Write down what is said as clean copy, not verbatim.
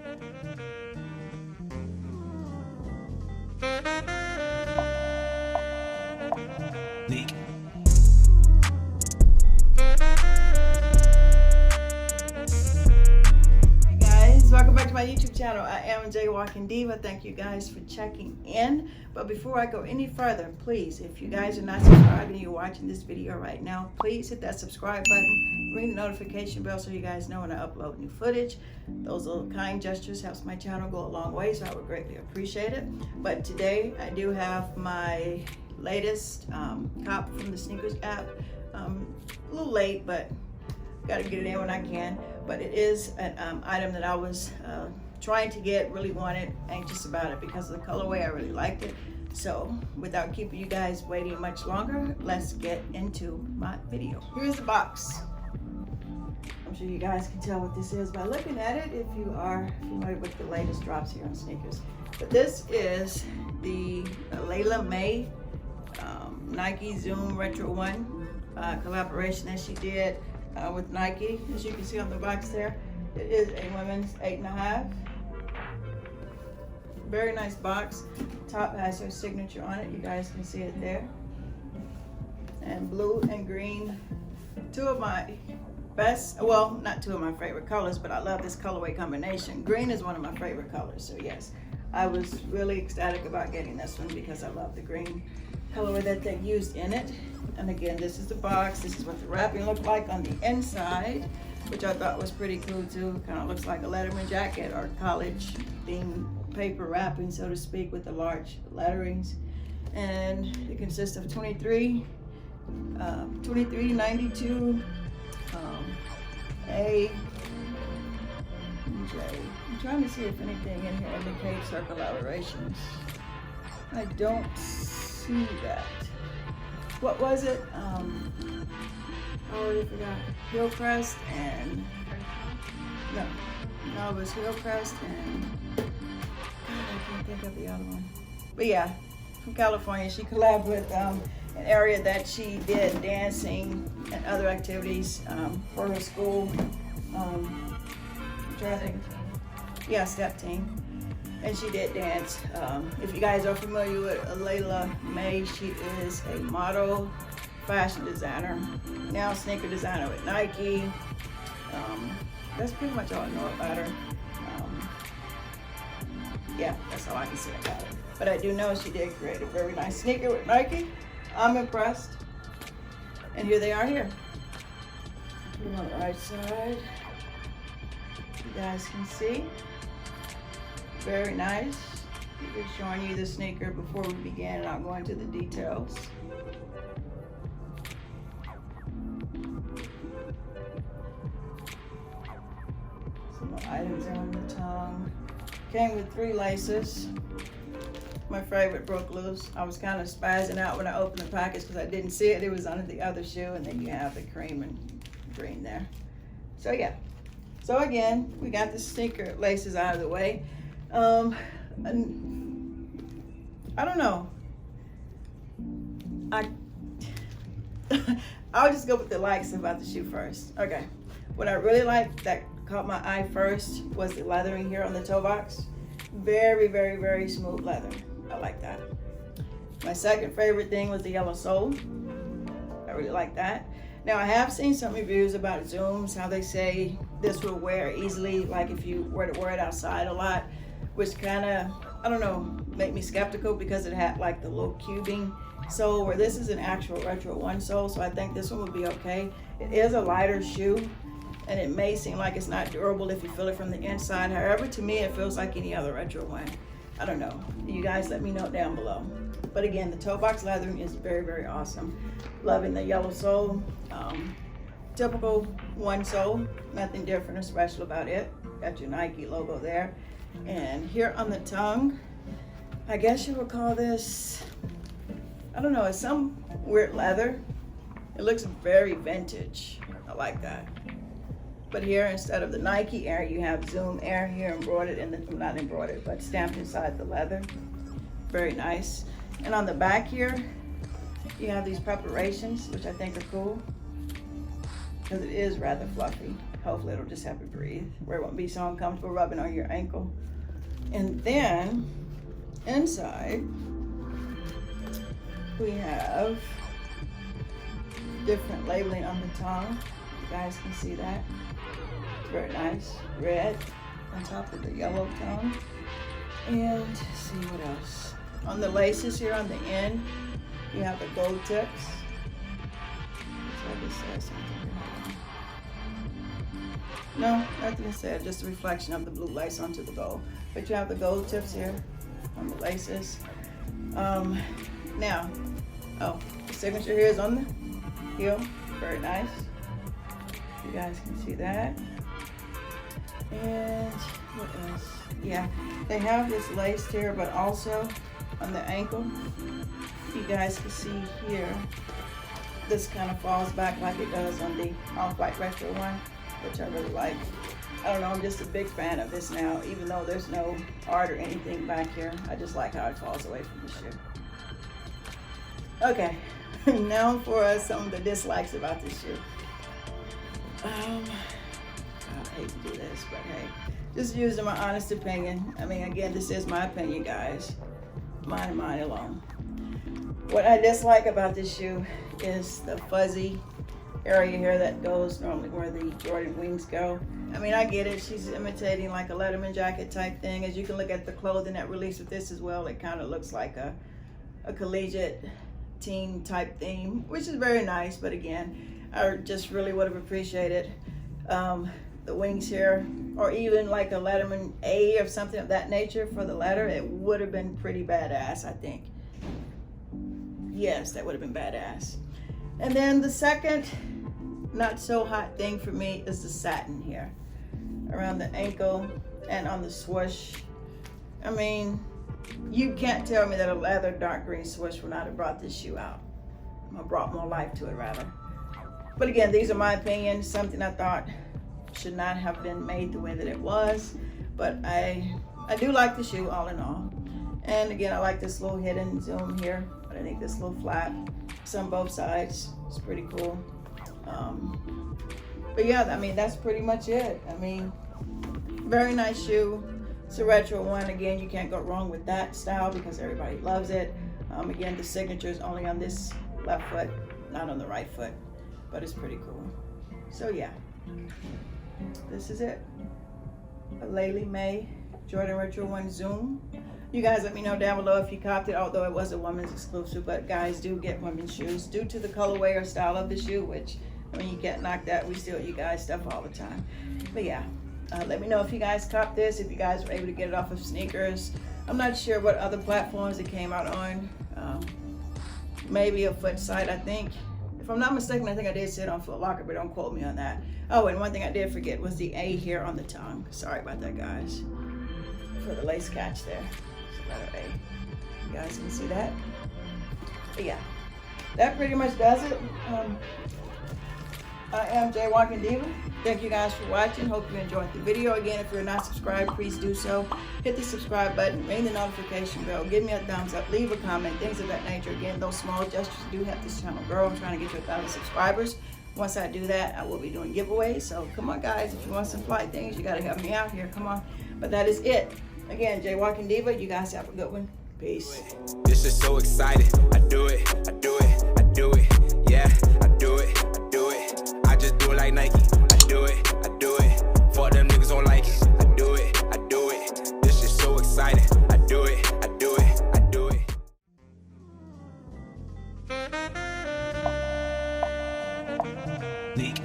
Neek. Hey guys, welcome back to my YouTube channel. I am Jaywalking Diva. Thank you guys for checking in. But before I go any further, please, if you guys are not subscribed and you're watching this video right now, please hit that subscribe button, ring the notification bell so you guys know when I upload new footage. Those little kind gestures helps my channel go a long way, so I would greatly appreciate it. But today I do have my latest cop from the sneakers app. A little late, but got to get it in when I can. But it is an item that I was trying to get, really wanted, anxious about it because of the colorway. I really liked it. So without keeping you guys waiting much longer, let's get into my video. Here's the box. I'm sure you guys can tell what this is by looking at it if you are familiar with the latest drops here on sneakers. But this is the Aleali Nike Zoom Retro 1 collaboration that she did with Nike. As you can see on the box there, it is a women's 8.5. Very nice box. Top has her signature on it. You guys can see it there. And blue and green, two of my best, well, not two of my favorite colors, but I love this colorway combination. Green is one of my favorite colors, so yes, I was really ecstatic about getting this one because I love the green colorway that they used in it. And again, this is the box. This is what the wrapping looked like on the inside, which I thought was pretty cool too. Kind of looks like a Letterman jacket or college themed paper wrapping, so to speak, with the large letterings. And it consists of 2392 A, J. I'm trying to see if anything in here indicates her collaborations. I don't see that. What was it? I already forgot. Hillcrest and no, it was Hillcrest and I can't think of the other one. But yeah, from California. She collabed with an area that she did dancing and other activities for her school. I'm trying to think. Yeah, step team. And she did dance. If you guys are familiar with Aleali, she is a model, fashion designer, now sneaker designer with Nike. That's pretty much all I know about her. Yeah, that's all I can say about it. But I do know she did create a very nice sneaker with Nike. I'm impressed. And here they are here. Put them on the right side. You guys can see. Very nice. Just showing you the sneaker before we begin, and I'll go into the details. Some more items on the tongue. Came with 3 laces. My favorite broke loose. I was kind of spazzing out when I opened the package because I didn't see it. It was under the other shoe, and then you have the cream and green there. So yeah. So again, we got the sneaker laces out of the way. I don't know. I'll just go with the likes about the shoe first. Okay. What I really liked that caught my eye first was the leathering here on the toe box. Very, very, very smooth leather. I like that. My second favorite thing was the yellow sole. I really like that. Now I have seen some reviews about Zooms, how they say this will wear easily, like if you were to wear it outside a lot, which kind of, I don't know, make me skeptical because it had like the little cubing sole, where this is an actual Retro 1 sole, so I think this one will be okay. It is a lighter shoe, and it may seem like it's not durable if you feel it from the inside. However, to me, it feels like any other Retro 1. I don't know. You guys let me know down below. But again, the toe box leathering is very, very awesome. Loving the yellow sole. Typical 1 sole, nothing different or special about it. Got your Nike logo there. And here on the tongue, I guess you would call this, I don't know, it's some weird leather. It looks very vintage. I like that. But here, instead of the Nike Air, you have Zoom Air here embroidered in the, not embroidered, but stamped inside the leather. Very nice. And on the back here, you have these preparations, which I think are cool. because it is rather fluffy. Hopefully it'll just help you breathe, where it won't be so uncomfortable rubbing on your ankle. And then inside we have different labeling on the tongue. You guys can see that. It's very nice. Red on top of the yellow tongue. And let's see what else. On the laces here on the end, you have the gold tips. Looks like it says something. No, nothing is said, just a reflection of the blue lace onto the gold. But you have the gold tips here on the laces. Now, the signature here is on the heel. Very nice. You guys can see that. And what else? Yeah, they have this laced here, but also on the ankle. You guys can see here, this kind of falls back like it does on the Off-White Retro one, which I really like. I don't know, I'm just a big fan of this now, even though there's no art or anything back here. I just like how it falls away from the shoe. Okay, now for some of the dislikes about this shoe. I hate to do this, but hey, just using my honest opinion. I mean, again, this is my opinion, guys. Mine and mine alone. What I dislike about this shoe is the fuzzy area here that goes normally where the Jordan wings go. I mean, I get it. She's imitating like a Letterman jacket type thing. As you can look at the clothing that released with this as well, it kind of looks like a collegiate team type theme, which is very nice. But again, I just really would have appreciated the wings here, or even like a Letterman A or something of that nature for the letter. It would have been pretty badass, I think. Yes, that would have been badass. And then the second not so hot thing for me is the satin here around the ankle and on the swoosh. I mean, you can't tell me that a leather dark green swoosh would not have brought this shoe out. Or brought more life to it rather. But again, these are my opinions, something I thought should not have been made the way that it was. But I do like the shoe all in all. And again, I like this little hidden zoom here. I think this little flap, it's on both sides. It's pretty cool. But yeah, I mean, that's pretty much it. I mean, very nice shoe. It's a retro one. Again, you can't go wrong with that style because everybody loves it. Again, the signature is only on this left foot, not on the right foot, but it's pretty cool. So yeah, this is it. Aleali May Jordan Retro 1 Zoom. You guys let me know down below if you copped it, although it was a women's exclusive, but guys do get women's shoes due to the colorway or style of the shoe, which, I mean, you can't knock that. We steal you guys stuff all the time. But yeah, let me know if you guys copped this, if you guys were able to get it off of Sneakers. I'm not sure what other platforms it came out on. Maybe a Foot site, I think. If I'm not mistaken, I think I did see it on Foot Locker, but don't quote me on that. Oh, and one thing I did forget was the A here on the tongue. Sorry about that, guys. For the lace catch there. Letter A. You guys can see that. But yeah, that pretty much does it. I am Jaywalking Diva. Thank you guys for watching. Hope you enjoyed the video. Again, if you're not subscribed, please do so. Hit the subscribe button, ring the notification bell, give me a thumbs up, leave a comment, things of that nature. Again, those small gestures do help this channel grow. I'm trying to get to 1,000 subscribers. Once I do that, I will be doing giveaways. So come on, guys, if you want some fly things, you gotta help me out here. Come on. But that is it. Again, Jaywalking Diva, you guys have a good one. Peace. This is so exciting. I do it, I do it, I do it. Yeah, I do it, I do it. I just do it like Nike. I do it, I do it. For them niggas don't like it. I do it, I do it. This is so exciting. I do it, I do it, I do it. League.